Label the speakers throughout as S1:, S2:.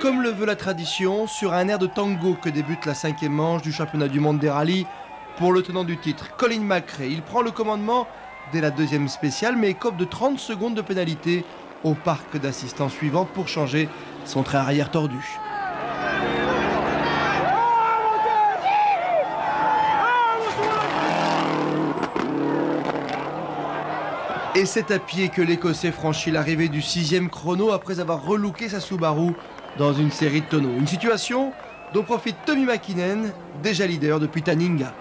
S1: Comme le veut la tradition, sur un air de tango que débute la 5e manche du championnat du monde des rallyes pour le tenant du titre, Colin McRae. Il prend le commandement dès la 2e spéciale mais écope de 30 secondes de pénalité au parc d'assistants suivant pour changer son train arrière tordu. Et c'est à pied que l'Écossais franchit l'arrivée du 6e chrono après avoir relooké sa Subaru dans une série de tonneaux. Une situation dont profite Tommy Mäkinen, déjà leader depuis Taninga.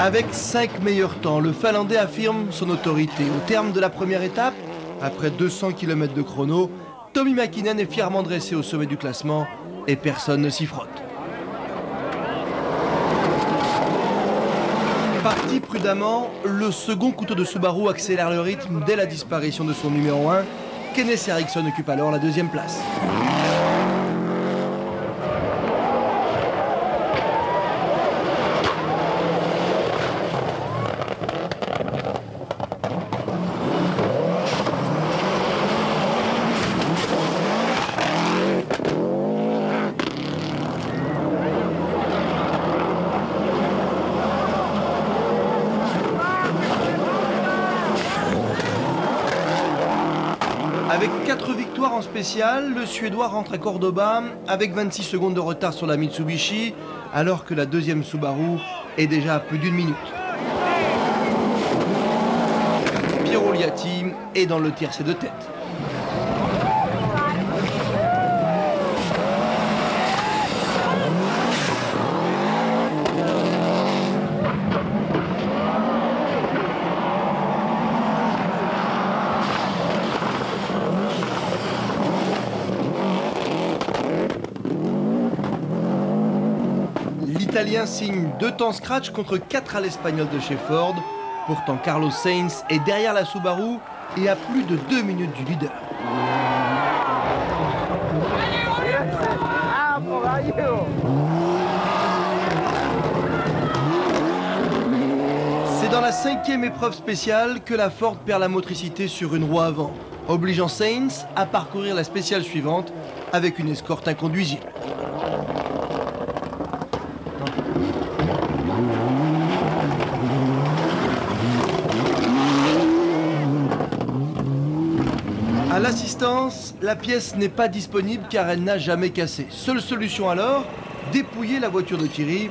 S1: Avec 5 meilleurs temps, le Finlandais affirme son autorité. Au terme de la première étape, après 200 km de chrono, Tommy Mäkinen est fièrement dressé au sommet du classement et personne ne s'y frotte. Parti prudemment, le second couteau de Subaru accélère le rythme dès la disparition de son numéro 1. Kenneth Eriksson occupe alors la 2e place. Avec 4 victoires en spécial, le Suédois rentre à Cordoba avec 26 secondes de retard sur la Mitsubishi, alors que la 2e Subaru est déjà à plus d'1 minute. Piero Liatti est dans le tiercé de tête. L'Italien signe 2 temps scratch contre 4 à l'Espagnol de chez Ford. Pourtant, Carlos Sainz est derrière la Subaru et à plus de 2 minutes du leader. C'est dans la 5e épreuve spéciale que la Ford perd la motricité sur une roue avant, obligeant Sainz à parcourir la spéciale suivante avec une escorte inconduisible. À l'assistance, la pièce n'est pas disponible car elle n'a jamais cassé. Seule solution alors, dépouiller la voiture de Thierry.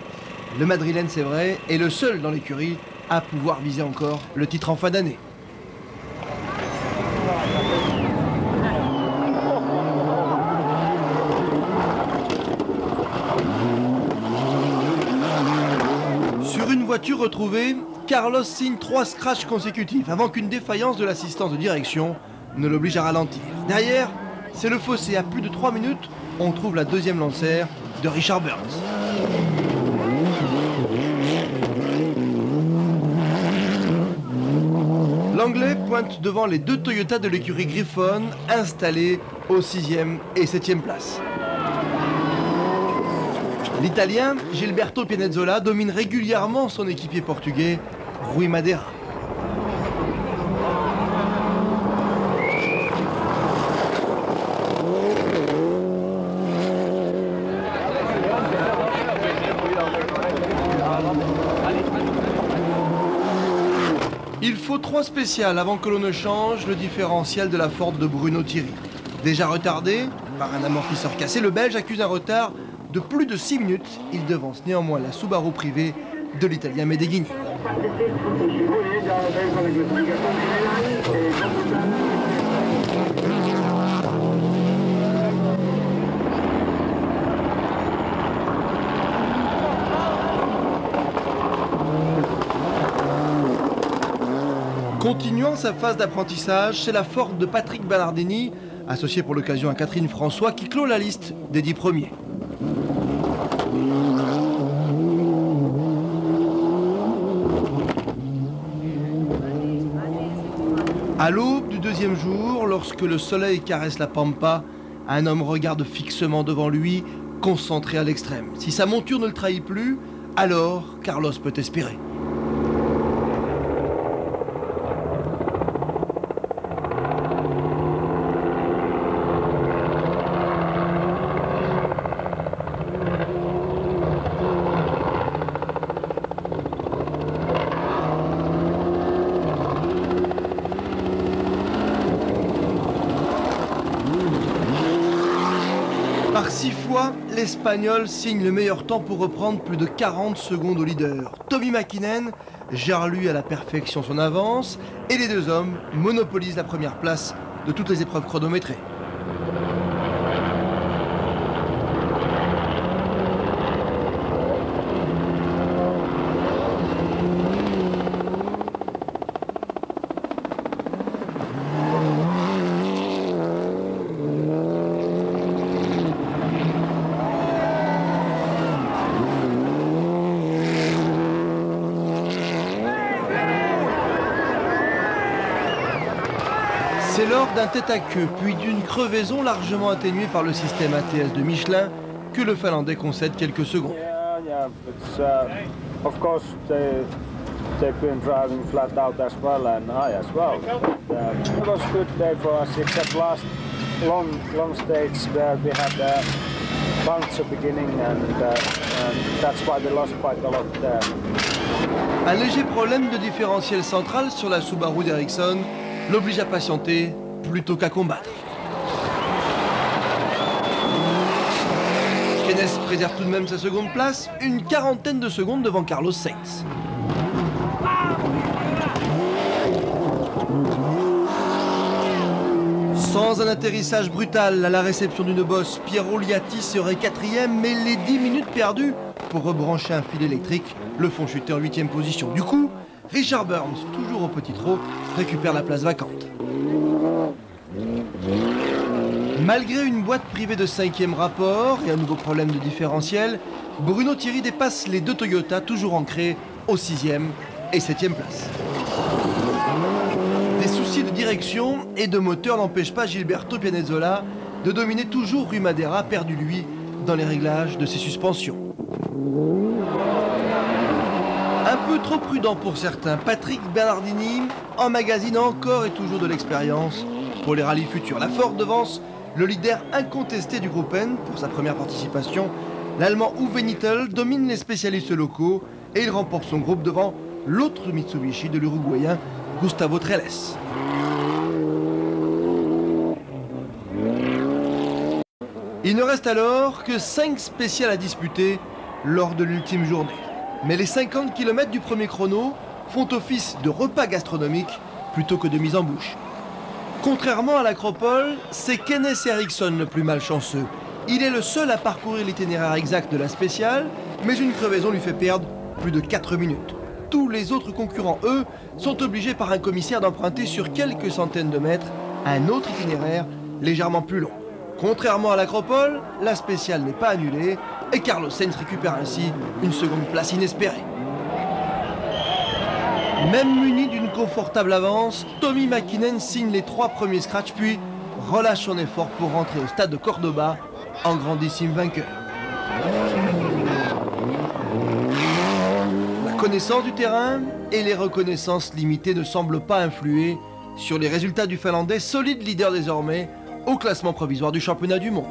S1: Le Madrilène, c'est vrai, est le seul dans l'écurie à pouvoir viser encore le titre en fin d'année. Sur une voiture retrouvée, Carlos signe 3 scratchs consécutifs avant qu'une défaillance de l'assistance de direction ne l'oblige à ralentir. Derrière, c'est le fossé. À plus de 3 minutes, on trouve la 2e lancère de Richard Burns. L'Anglais pointe devant les 2 Toyota de l'écurie Griffon, installés aux 6e et 7e places. L'Italien Gilberto Pianezzola domine régulièrement son équipier portugais, Rui Madeira. Il faut 3 spéciales avant que l'on ne change le différentiel de la Ford de Bruno Thierry. Déjà retardé par un amortisseur cassé, le Belge accuse un retard de plus de 6 minutes. Il devance néanmoins la Subaru privée de l'Italien Medeghini. Continuant sa phase d'apprentissage, c'est la Ford de Patrick Bernardini, associé pour l'occasion à Catherine François, qui clôt la liste des 10 premiers. À l'aube du deuxième jour, lorsque le soleil caresse la pampa, un homme regarde fixement devant lui, concentré à l'extrême. Si sa monture ne le trahit plus, alors Carlos peut espérer. Par 6 fois, l'Espagnol signe le meilleur temps pour reprendre plus de 40 secondes au leader. Tommy Mäkinen gère lui à la perfection son avance et les deux hommes monopolisent la première place de toutes les épreuves chronométrées. C'est lors d'un tête-à-queue, puis d'une crevaison largement atténuée par le système ATS de Michelin, que le Finlandais concède quelques secondes.
S2: Of course, they've been driving flat out as well and high as well. It was a good day for us, except last long stage where we had a bounce at the beginning and that's why we lost quite a lot there.
S1: Un léger problème de différentiel central sur la Subaru d'Ericsson l'oblige à patienter plutôt qu'à combattre. Kennes préserve tout de même sa seconde place, une quarantaine de secondes devant Carlos Sainz. Sans un atterrissage brutal à la réception d'une bosse, Piero Liatti serait 4e, mais les 10 minutes perdues pour rebrancher un fil électrique le font chuter en 8e position. Du coup, Richard Burns, toujours au petit trot, récupère la place vacante. Malgré une boîte privée de 5e rapport et un nouveau problème de différentiel, Bruno Thierry dépasse les deux Toyota toujours ancrés aux 6e et 7e places. Des soucis de direction et de moteur n'empêchent pas Gilberto Pianezzola de dominer toujours Rui Madeira, perdu lui dans les réglages de ses suspensions. Un peu trop prudent pour certains, Patrick Bernardini emmagasine encore et toujours de l'expérience pour les rallyes futurs. La Ford devance le leader incontesté du groupe N pour sa première participation. L'Allemand Uwe Nittel domine les spécialistes locaux et il remporte son groupe devant l'autre Mitsubishi de l'Uruguayen Gustavo Trelles. Il ne reste alors que 5 spéciales à disputer lors de l'ultime journée. Mais les 50 km du premier chrono font office de repas gastronomique plutôt que de mise en bouche. Contrairement à l'Acropole, c'est Kennes Ericsson le plus malchanceux. Il est le seul à parcourir l'itinéraire exact de la spéciale, mais une crevaison lui fait perdre plus de 4 minutes. Tous les autres concurrents, eux, sont obligés par un commissaire d'emprunter sur quelques centaines de mètres un autre itinéraire légèrement plus long. Contrairement à l'Acropole, la spéciale n'est pas annulée et Carlos Sainz récupère ainsi une seconde place inespérée. Même muni d'une confortable avance, Tommy Mäkinen signe les 3 premiers scratchs puis relâche son effort pour rentrer au stade de Cordoba en grandissime vainqueur. La connaissance du terrain et les reconnaissances limitées ne semblent pas influer sur les résultats du Finlandais, solide leader désormais au classement provisoire du championnat du monde.